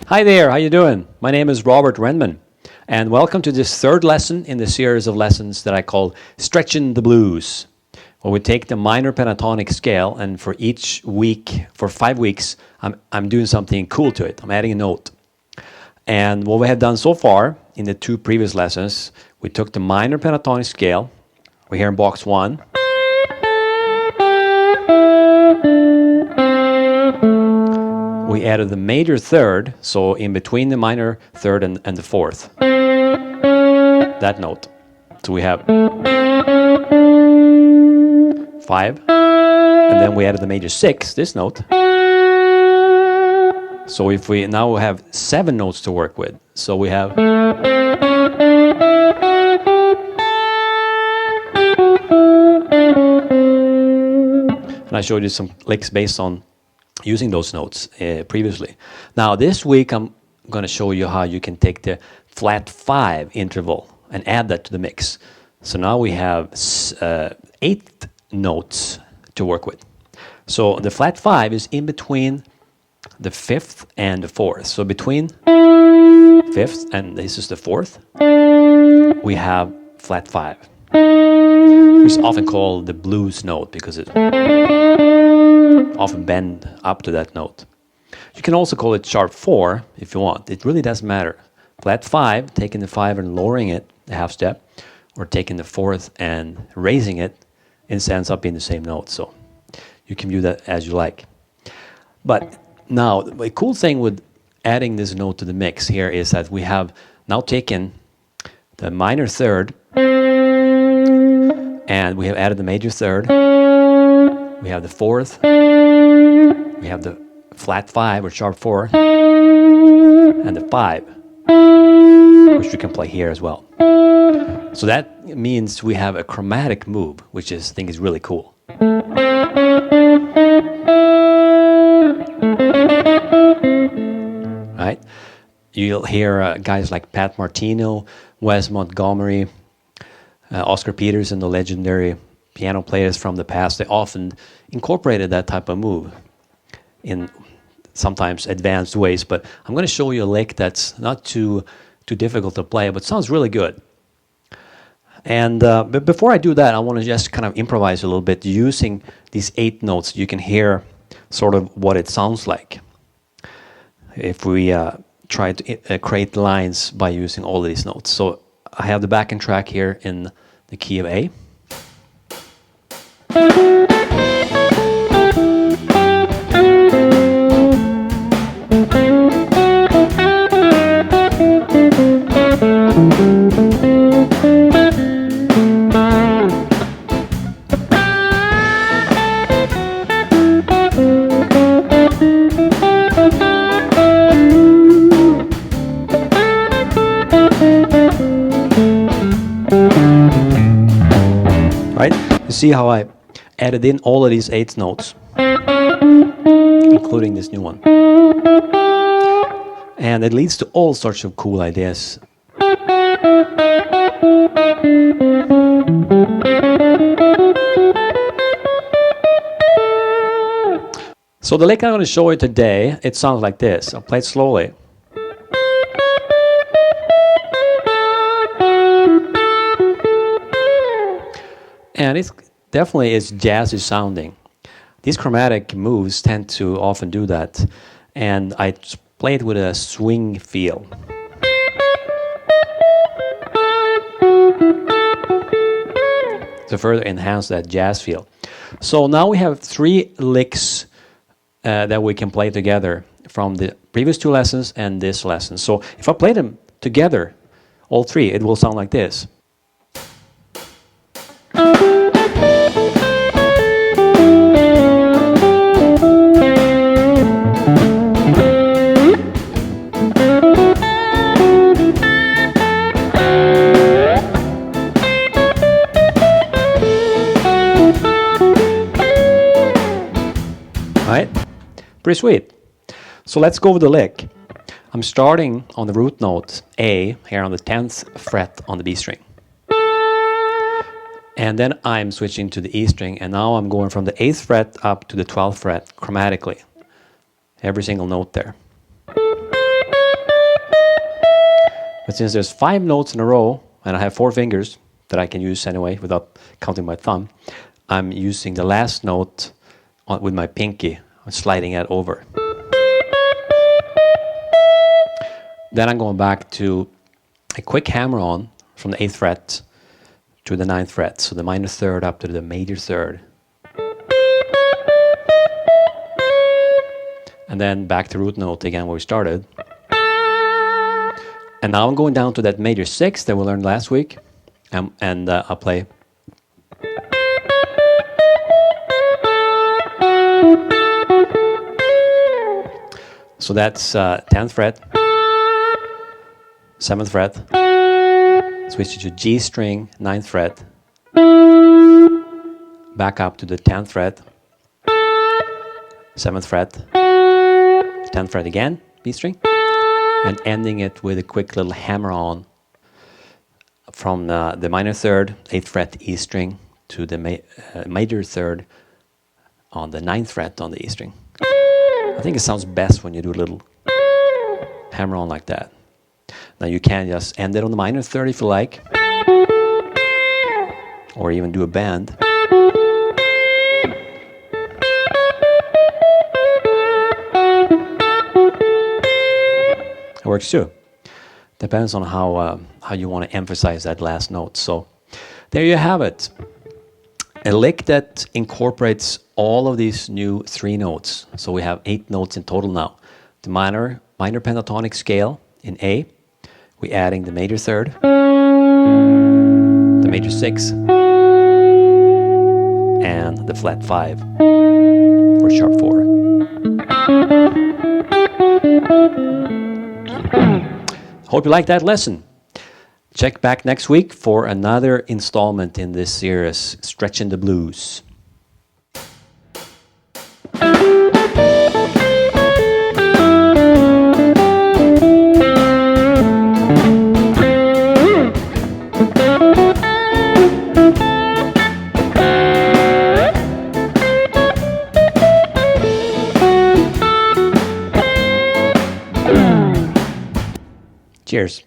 Hi there, how you doing? My name is Robert Renman, and welcome to this third lesson in the series of lessons that I call Stretching the Blues, where we take the minor pentatonic scale, and for each week, for 5 weeks, I'm doing something cool to it. I'm adding a note. And what we have done so far in the 2 previous lessons, we took the minor pentatonic scale. We're here in box 1. We added the major third, so in between the minor third and the fourth. That note. So we have 5, and then we added the major 6, this note. So if we now have 7 notes to work with. So we have, and I showed you some licks based on using those notes previously. Now this week I'm going to show you how you can take the flat 5 interval and add that to the mix. So now we have 8 notes to work with. So the flat 5 is in between the 5th and the 4th. So between 5th and this is the 4th, we have flat 5. It's often called the blues note because it often bend up to that note. You can also call it sharp 4 if you want. It really doesn't matter. Flat 5, taking the 5 and lowering it a half step, or taking the 4th and raising it, it ends up being the same note. So you can view that as you like. But now, the cool thing with adding this note to the mix here is that we have now taken the minor third and we have added the major third. We have the 4th. We have the flat 5 or sharp 4 and the 5, which we can play here as well. So that means we have a chromatic move, which I think is really cool. Right? You'll hear guys like Pat Martino, Wes Montgomery, Oscar Peterson, the legendary piano players from the past. They often incorporated that type of move in sometimes advanced ways, but I'm going to show you a lick that's not too difficult to play, but sounds really good. And but before I do that, I want to just kind of improvise a little bit using these 8 notes. You can hear sort of what it sounds like if we try to create lines by using all of these notes. So I have the backing track here in the key of A. Right? You see how I added in all of these 8 notes, including this new one. And it leads to all sorts of cool ideas. So the lick I'm going to show you today, it sounds like this. I'll play it slowly. And it definitely is jazzy sounding. These chromatic moves tend to often do that. And I play it with a swing feel. To further enhance that jazz feel. So now we have 3 licks that we can play together from the previous 2 lessons and this lesson. So if I play them together, all 3, it will sound like this. Right? Pretty sweet. So let's go with the lick. I'm starting on the root note A, here on the 10th fret on the B string. And then I'm switching to the E string, and now I'm going from the 8th fret up to the 12th fret chromatically. Every single note there. But since there's 5 notes in a row, and I have 4 fingers that I can use anyway without counting my thumb, I'm using the last note with my pinky, sliding it over. Then I'm going back to a quick hammer-on from the 8th fret to the 9th fret, so the minor third up to the major third. And then back to root note again where we started. And now I'm going down to that major 6 that we learned last week, and I'll play. So that's 10th fret, 7th fret, switch to G string, 9th fret, back up to the 10th fret, 7th fret, 10th fret again, B string, and ending it with a quick little hammer-on from the minor third, 8th fret, E string, to the major third on the 9th fret on the E string. I think it sounds best when you do a little hammer-on like that. Now you can just end it on the minor third if you like, or even do a bend. It works too. Depends on how you want to emphasize that last note. So there you have it. A lick that incorporates all of these new 3 notes. So we have 8 notes in total now. The minor pentatonic scale in A. We're adding the major third, the major 6, and the flat 5 or sharp 4. Hope you liked that lesson. Check back next week for another installment in this series, Stretching the Blues. Cheers.